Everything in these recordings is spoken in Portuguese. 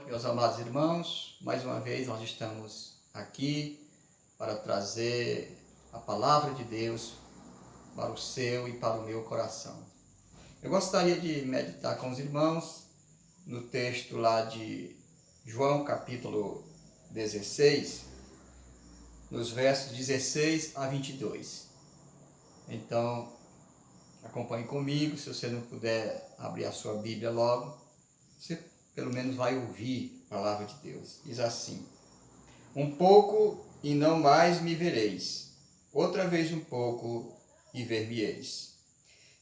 Meus amados irmãos, mais uma vez nós estamos aqui para trazer a palavra de Deus para o seu e para o meu coração. Eu gostaria de meditar com os irmãos no texto lá de João capítulo 16, nos versos 16 a 22. Então, acompanhe comigo. Se você não puder abrir a sua Bíblia logo, você pelo menos vai ouvir a palavra de Deus. Diz assim: um pouco e não mais me vereis, outra vez um pouco e ver-me-eis.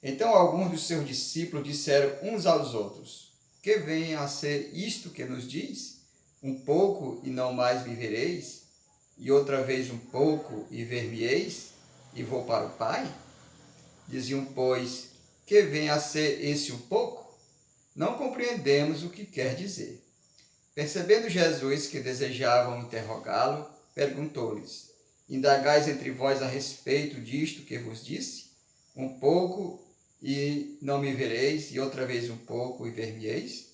Então alguns dos seus discípulos disseram uns aos outros: que vem a ser isto que nos diz? Um pouco e não mais me vereis, e outra vez um pouco e ver-me-eis, e vou para o Pai? Diziam, pois, que vem a ser esse um pouco? Não compreendemos o que quer dizer. Percebendo Jesus que desejavam interrogá-lo, perguntou-lhes: indagais entre vós a respeito disto que vos disse? Um pouco e não me vereis, e outra vez um pouco e ver-me-eis?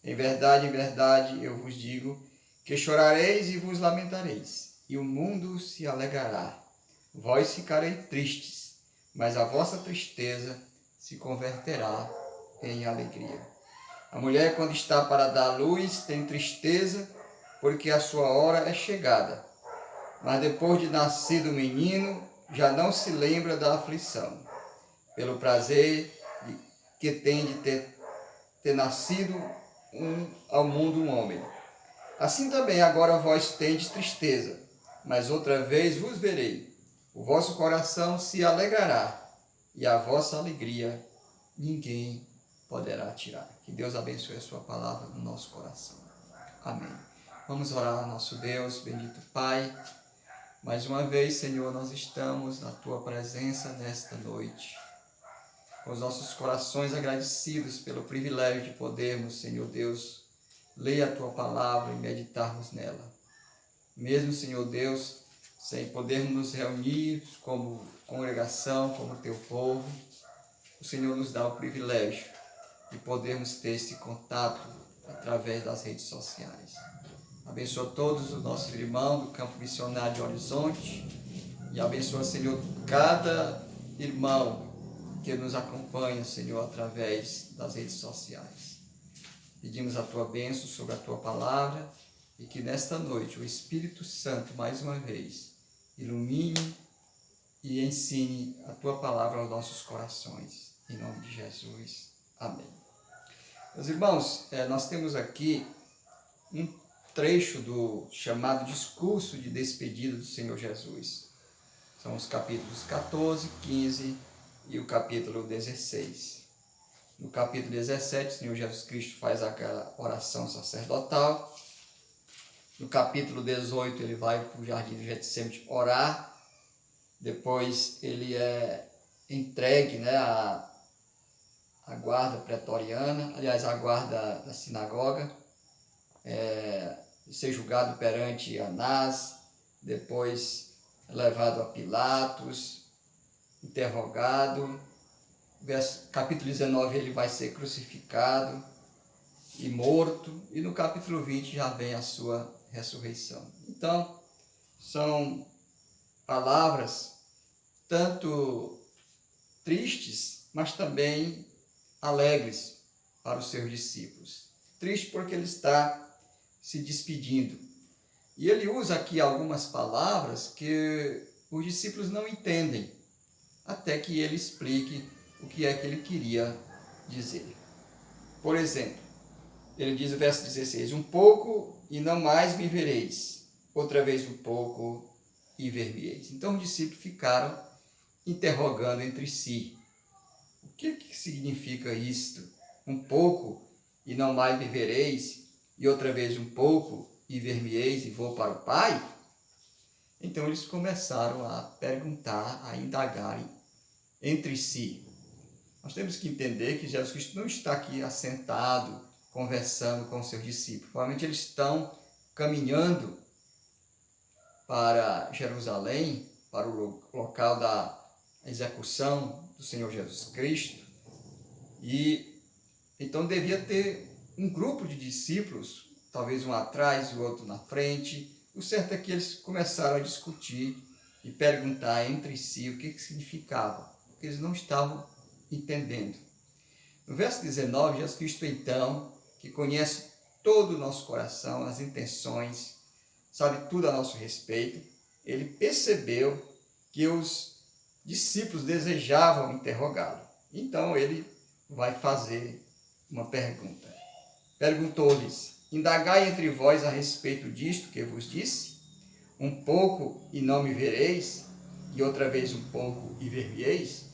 Em verdade, eu vos digo que chorareis e vos lamentareis, e o mundo se alegrará. Vós ficareis tristes, mas a vossa tristeza se converterá em alegria. A mulher, quando está para dar luz, tem tristeza, porque a sua hora é chegada. Mas depois de nascido o menino, já não se lembra da aflição, pelo prazer que tem de ter nascido ao mundo um homem. Assim também agora vós tendes tristeza, mas outra vez vos verei. O vosso coração se alegrará, e a vossa alegria ninguém poderá tirar. Que Deus abençoe a sua palavra no nosso coração. Amém. Vamos orar, nosso Deus, bendito Pai. Mais uma vez, Senhor, nós estamos na Tua presença nesta noite, com os nossos corações agradecidos pelo privilégio de podermos, Senhor Deus, ler a Tua palavra e meditarmos nela. Mesmo, Senhor Deus, sem podermos nos reunir como congregação, como Teu povo, o Senhor nos dá o privilégio de podermos ter esse contato através das redes sociais. Abençoa todos os nossos irmãos do Campo Missionário de Horizonte e abençoa, Senhor, cada irmão que nos acompanha, Senhor, através das redes sociais. Pedimos a Tua bênção sobre a Tua palavra e que nesta noite o Espírito Santo, mais uma vez, ilumine e ensine a Tua palavra aos nossos corações. Em nome de Jesus. Amém. Meus irmãos, nós temos aqui um trecho do chamado discurso de despedida do Senhor Jesus. São os capítulos 14, 15 e o capítulo 16. No capítulo 17, o Senhor Jesus Cristo faz aquela oração sacerdotal. No capítulo 18, ele vai para o jardim de Getsêmani orar. Depois ele é entregue, a guarda pretoriana, aliás, a guarda da sinagoga, ser julgado perante Anás, depois levado a Pilatos, interrogado. Capítulo 19 ele vai ser crucificado e morto, e no capítulo 20 já vem a sua ressurreição. Então, são palavras tanto tristes, mas também alegres para os seus discípulos. Triste porque ele está se despedindo. E ele usa aqui algumas palavras que os discípulos não entendem, até que ele explique o que é que ele queria dizer. Por exemplo, ele diz no verso 16, um pouco e não mais me vereis, outra vez um pouco e ver-me-eis. Então os discípulos ficaram interrogando entre si. O que significa isto? Um pouco e não mais me vereis, e outra vez um pouco e ver-me-eis e vou para o Pai? Então eles começaram a perguntar, a indagarem entre si. Nós temos que entender que Jesus Cristo não está aqui assentado, conversando com os seus discípulos. Provavelmente eles estão caminhando para Jerusalém, para o local da execução do Senhor Jesus Cristo. E então devia ter um grupo de discípulos talvez um atrás e o outro na frente. O certo é que eles começaram a discutir e perguntar entre si o que significava, porque eles não estavam entendendo. No verso 19, Jesus Cristo, então, que conhece todo o nosso coração, as intenções, sabe tudo a nosso respeito, ele percebeu que os discípulos desejavam interrogá-lo. Então ele vai fazer uma pergunta. Perguntou-lhes: indagai entre vós a respeito disto que vos disse? Um pouco e não me vereis, e outra vez um pouco e ver-me-eis?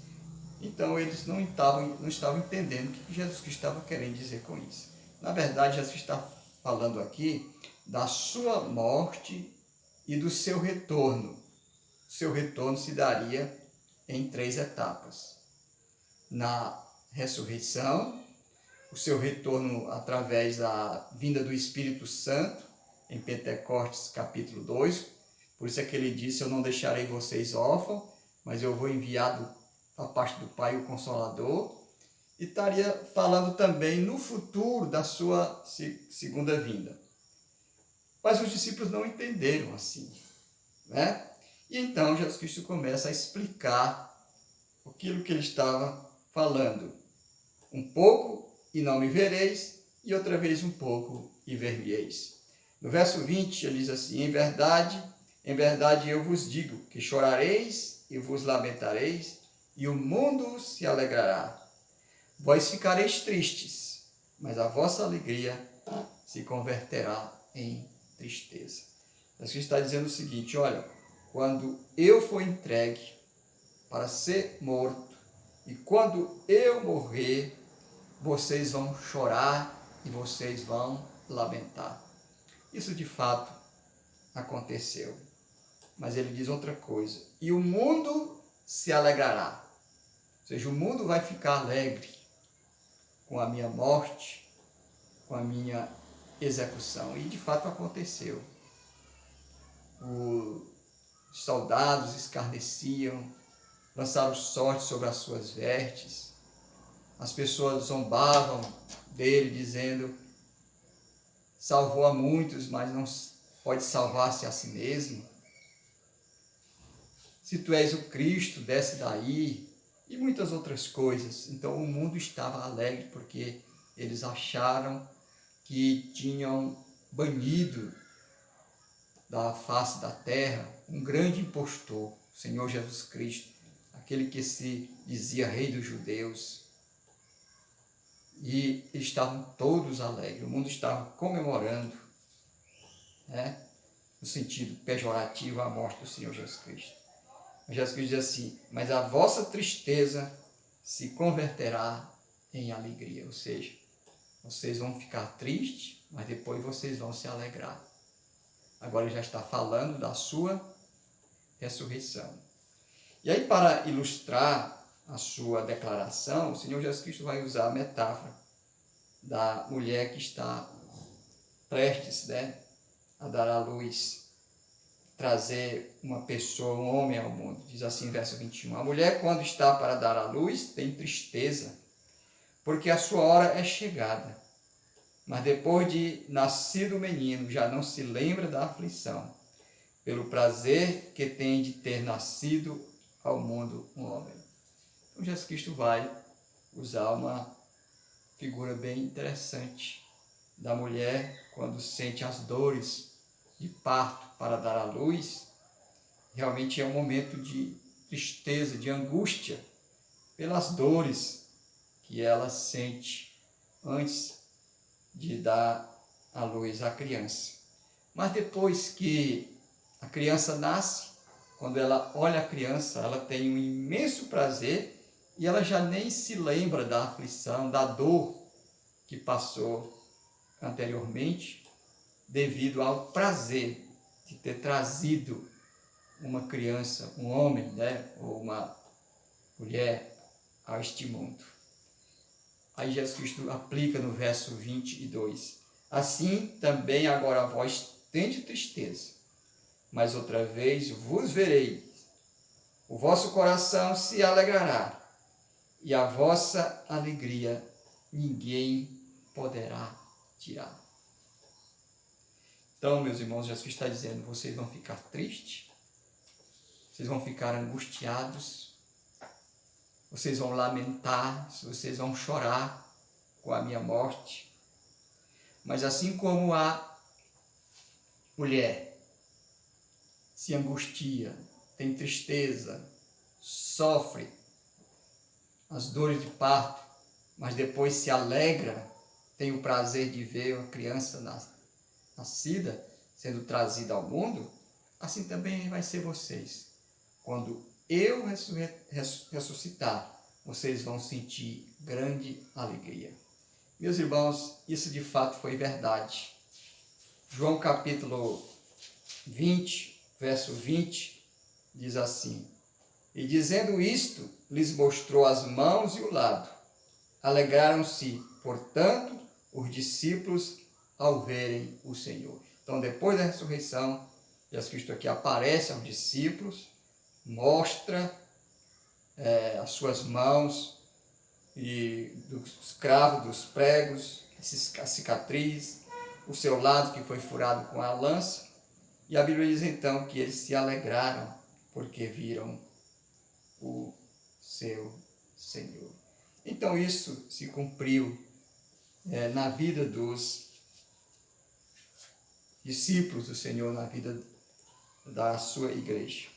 Então eles não estavam entendendo o que Jesus Cristo estava querendo dizer com isso. Na verdade, Jesus está falando aqui da sua morte e do seu retorno. O seu retorno se daria em 3 etapas. Na ressurreição, o seu retorno através da vinda do Espírito Santo, em Pentecostes capítulo 2. Por isso é que ele disse: eu não deixarei vocês órfãos, mas eu vou enviar a parte do Pai o Consolador. E estaria falando também no futuro da sua segunda vinda. Mas os discípulos não entenderam assim, né? E então Jesus Cristo começa a explicar aquilo que ele estava falando. Um pouco e não me vereis, e outra vez um pouco e ver-me-eis. No verso 20 ele diz assim: em verdade eu vos digo que chorareis e vos lamentareis, e o mundo se alegrará. Vós ficareis tristes, mas a vossa alegria se converterá em tristeza. Jesus está dizendo o seguinte: olha, quando eu for entregue para ser morto, e quando eu morrer, vocês vão chorar e vocês vão lamentar. Isso de fato aconteceu. Mas ele diz outra coisa: e o mundo se alegrará. Ou seja, o mundo vai ficar alegre com a minha morte, com a minha execução. E de fato aconteceu. Os soldados escarneciam, lançaram sorte sobre as suas vestes. As pessoas zombavam dele, dizendo: salvou a muitos, mas não pode salvar-se a si mesmo. Se tu és o Cristo, desce daí. E muitas outras coisas. Então o mundo estava alegre porque eles acharam que tinham banido da face da terra um grande impostor, o Senhor Jesus Cristo, aquele que se dizia Rei dos Judeus. E estavam todos alegres, o mundo estava comemorando, né, no sentido pejorativo, a morte do Senhor Jesus Cristo. Mas Jesus Cristo diz assim: mas a vossa tristeza se converterá em alegria. Ou seja, vocês vão ficar tristes, mas depois vocês vão se alegrar. Agora ele já está falando da sua ressurreição. E aí, para ilustrar a sua declaração, o Senhor Jesus Cristo vai usar a metáfora da mulher que está prestes, né, a dar à luz, trazer uma pessoa, um homem ao mundo. Diz assim, verso 21. A mulher, quando está para dar à luz, tem tristeza, porque a sua hora é chegada. Mas depois de nascido o menino, já não se lembra da aflição, pelo prazer que tem de ter nascido ao mundo um homem. Então Jesus Cristo vai usar uma figura bem interessante da mulher quando sente as dores de parto para dar à luz. Realmente é um momento de tristeza, de angústia pelas dores que ela sente antes de dar à luz à criança. Mas depois que a criança nasce, quando ela olha a criança, ela tem um imenso prazer e ela já nem se lembra da aflição, da dor que passou anteriormente, devido ao prazer de ter trazido uma criança, um homem, né, ou uma mulher a este mundo. Aí Jesus Cristo aplica no verso 22. Assim também agora vós tende tristeza, mas outra vez vos verei. O vosso coração se alegrará, e a vossa alegria ninguém poderá tirar. Então, meus irmãos, Jesus está dizendo, vocês vão ficar tristes, vocês vão ficar angustiados, vocês vão lamentar, vocês vão chorar com a minha morte. Mas assim como a mulher se angustia, tem tristeza, sofre as dores de parto, mas depois se alegra, tem o prazer de ver uma criança nascida, sendo trazida ao mundo, assim também vai ser vocês. Quando eu ressuscitar, vocês vão sentir grande alegria. Meus irmãos, isso de fato foi verdade. João capítulo 20, verso 20, diz assim: e dizendo isto, lhes mostrou as mãos e o lado. Alegraram-se, portanto, os discípulos ao verem o Senhor. Então, depois da ressurreição, Jesus Cristo aqui aparece aos discípulos, mostra as suas mãos e dos cravos, dos pregos, a cicatriz, o seu lado que foi furado com a lança. E a Bíblia diz então que eles se alegraram porque viram o seu Senhor. Então isso se cumpriu na vida dos discípulos do Senhor, na vida da sua igreja.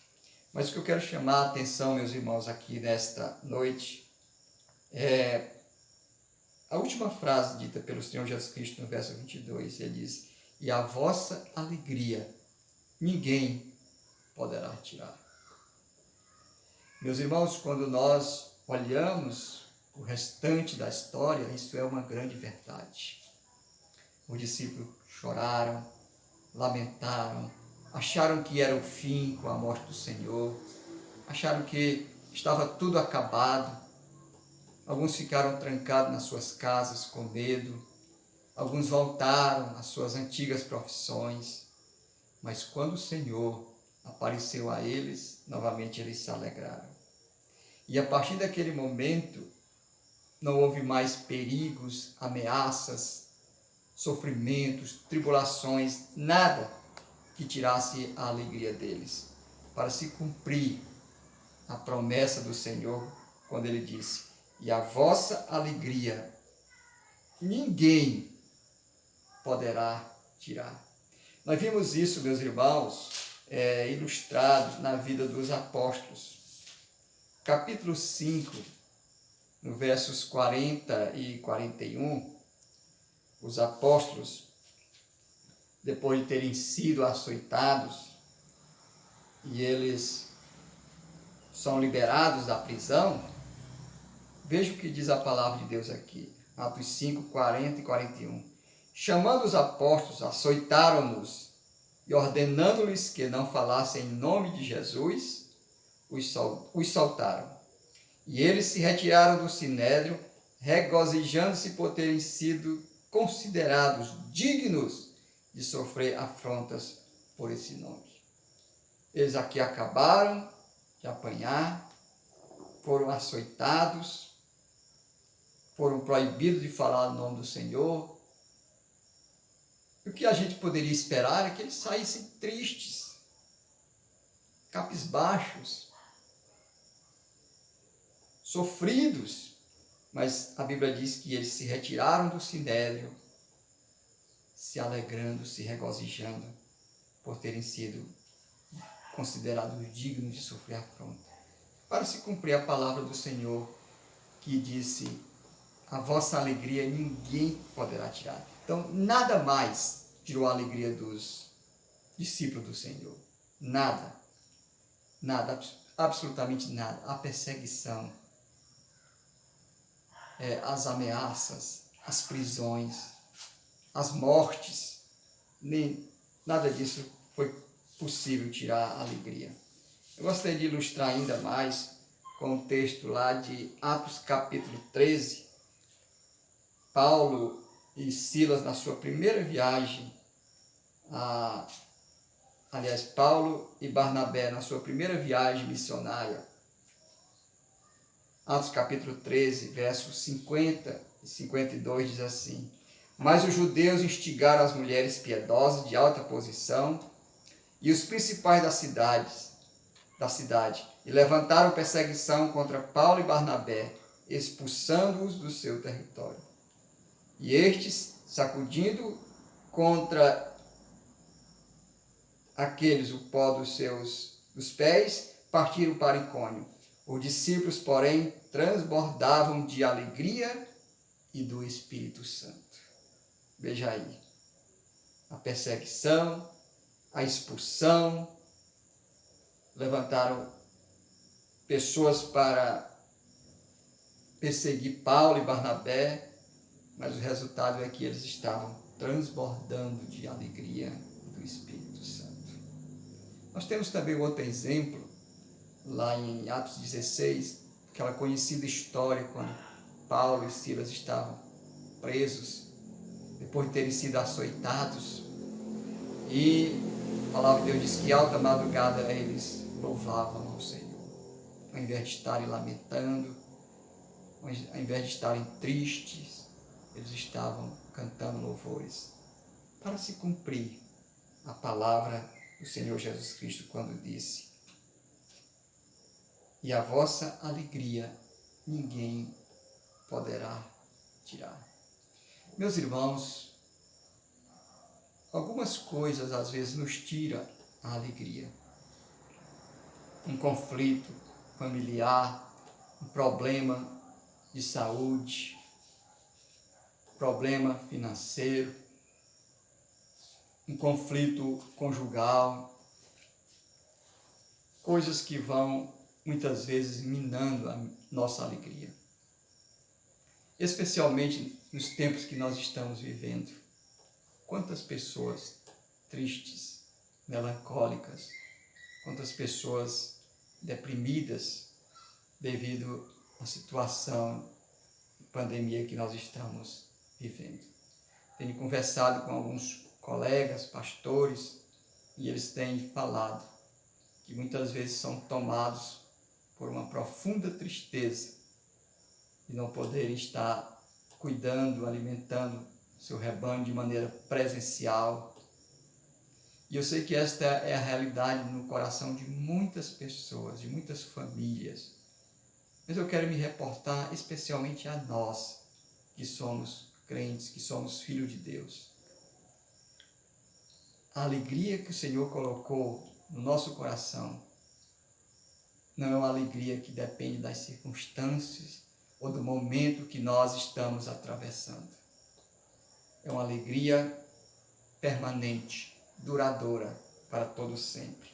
Mas o que eu quero chamar a atenção, meus irmãos, aqui nesta noite, é a última frase dita pelo Senhor Jesus Cristo no verso 22. Ele diz: e a vossa alegria ninguém poderá tirar. Meus irmãos, quando nós olhamos o restante da história, isso é uma grande verdade. Os discípulos choraram, lamentaram, acharam que era o fim com a morte do Senhor, acharam que estava tudo acabado. Alguns ficaram trancados nas suas casas com medo, alguns voltaram às suas antigas profissões, mas quando o Senhor apareceu a eles, novamente eles se alegraram. E a partir daquele momento, não houve mais perigos, ameaças, sofrimentos, tribulações, nada que tirasse a alegria deles, para se cumprir a promessa do Senhor, quando ele disse: e a vossa alegria ninguém poderá tirar. Nós vimos isso, meus irmãos, ilustrado na vida dos apóstolos. Capítulo 5, no versos 40 e 41, os apóstolos, depois de terem sido açoitados, e eles são liberados da prisão, veja o que diz a palavra de Deus aqui, Atos 5, 40 e 41. Chamando os apóstolos, açoitaram-nos, e ordenando-lhes que não falassem em nome de Jesus, os soltaram. E eles se retiraram do sinédrio, regozijando-se por terem sido considerados dignos de sofrer afrontas por esse nome. Eles aqui acabaram de apanhar, foram açoitados, foram proibidos de falar o nome do Senhor. E o que a gente poderia esperar é que eles saíssem tristes, cabisbaixos, sofridos, mas a Bíblia diz que eles se retiraram do sinédrio, se alegrando, se regozijando, por terem sido considerados dignos de sofrer afronta, para se cumprir a palavra do Senhor, que disse: a vossa alegria ninguém poderá tirar. Então, nada mais tirou a alegria dos discípulos do Senhor. Nada. Nada, absolutamente nada. A perseguição, as ameaças, as prisões, as mortes, nem nada disso foi possível tirar a alegria. Eu gostaria de ilustrar ainda mais com o texto lá de Atos capítulo 13. Paulo e Silas, na sua primeira viagem, Paulo e Barnabé, na sua primeira viagem missionária, Atos capítulo 13, versos 50 e 52, diz assim: Mas os judeus instigaram as mulheres piedosas de alta posição e os principais da cidade e levantaram perseguição contra Paulo e Barnabé, expulsando-os do seu território. E estes, sacudindo contra aqueles o pó dos pés, partiram para Icônio. Os discípulos, porém, transbordavam de alegria e do Espírito Santo. Veja aí, a perseguição, a expulsão, levantaram pessoas para perseguir Paulo e Barnabé, mas o resultado é que eles estavam transbordando de alegria do Espírito Santo. Nós temos também outro exemplo, lá em Atos 16, aquela conhecida história quando Paulo e Silas estavam presos, depois de terem sido açoitados, e a palavra de Deus diz que alta madrugada eles louvavam ao Senhor, ao invés de estarem lamentando, ao invés de estarem tristes, eles estavam cantando louvores, para se cumprir a palavra do Senhor Jesus Cristo quando disse: e a vossa alegria ninguém poderá tirar. Meus irmãos, algumas coisas às vezes nos tiram a alegria. Um conflito familiar, um problema de saúde, problema financeiro, um conflito conjugal, coisas que vão muitas vezes minando a nossa alegria. Especialmente nos tempos que nós estamos vivendo. Quantas pessoas tristes, melancólicas, quantas pessoas deprimidas devido à situação de pandemia que nós estamos vivendo. Tenho conversado com alguns colegas, pastores, e eles têm falado que muitas vezes são tomados por uma profunda tristeza de não poderem estar cuidando, alimentando seu rebanho de maneira presencial. E eu sei que esta é a realidade no coração de muitas pessoas, de muitas famílias. Mas eu quero me reportar especialmente a nós, que somos crentes, que somos filhos de Deus. A alegria que o Senhor colocou no nosso coração não é uma alegria que depende das circunstâncias ou do momento que nós estamos atravessando. É uma alegria permanente, duradoura, para todo sempre.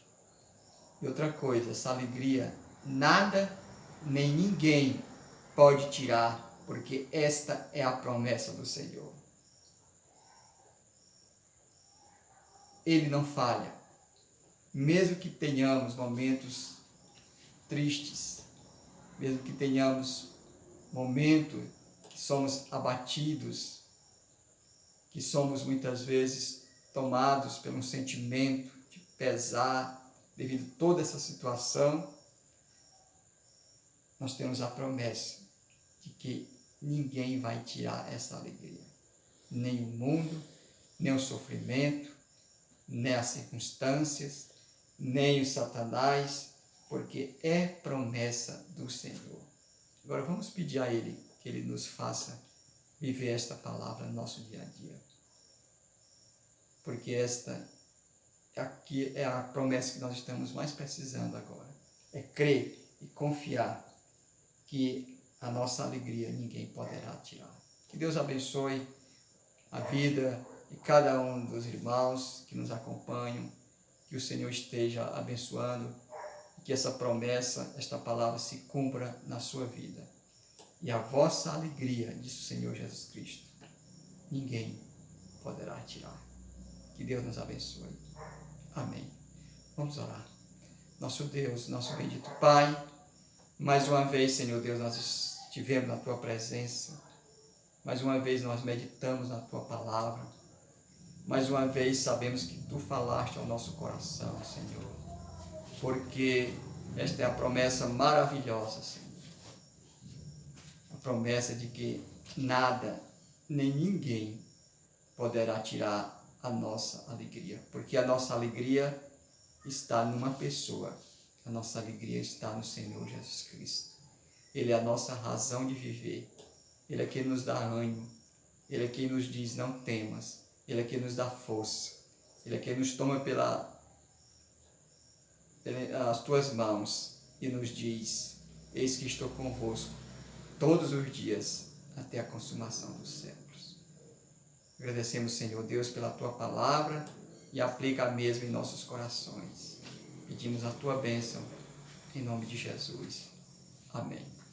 E outra coisa, essa alegria, nada nem ninguém pode tirar, porque esta é a promessa do Senhor. Ele não falha. Mesmo que tenhamos momentos tristes, mesmo que tenhamos momentos que somos abatidos, que somos muitas vezes tomados por um sentimento de pesar devido a toda essa situação, nós temos a promessa de que ninguém vai tirar essa alegria. Nem o mundo, nem o sofrimento, nem as circunstâncias, nem o Satanás, porque é promessa do Senhor. Agora vamos pedir a Ele que Ele nos faça viver esta palavra no nosso dia a dia. Porque esta aqui é a promessa que nós estamos mais precisando agora. É crer e confiar que a nossa alegria ninguém poderá tirar. Que Deus abençoe a vida de cada um dos irmãos que nos acompanham. Que o Senhor esteja abençoando. Que essa promessa, esta palavra se cumpra na sua vida. E a vossa alegria, disse o Senhor Jesus Cristo, ninguém poderá tirar. Que Deus nos abençoe. Amém. Vamos orar. Nosso Deus, nosso bendito Pai, mais uma vez, Senhor Deus, nós estivemos na Tua presença. Mais uma vez nós meditamos na Tua palavra. Mais uma vez sabemos que Tu falaste ao nosso coração, Senhor. Porque esta é a promessa maravilhosa, Senhor. A promessa de que nada, nem ninguém poderá tirar a nossa alegria, porque a nossa alegria está numa pessoa, a nossa alegria está no Senhor Jesus Cristo. Ele é a nossa razão de viver, Ele é quem nos dá ânimo, Ele é quem nos diz não temas, Ele é quem nos dá força, Ele é quem nos toma pelas tuas mãos e nos diz, eis que estou convosco todos os dias até a consumação dos séculos. Agradecemos, Senhor Deus, pela Tua palavra e aplica a mesma em nossos corações. Pedimos a Tua bênção em nome de Jesus. Amém.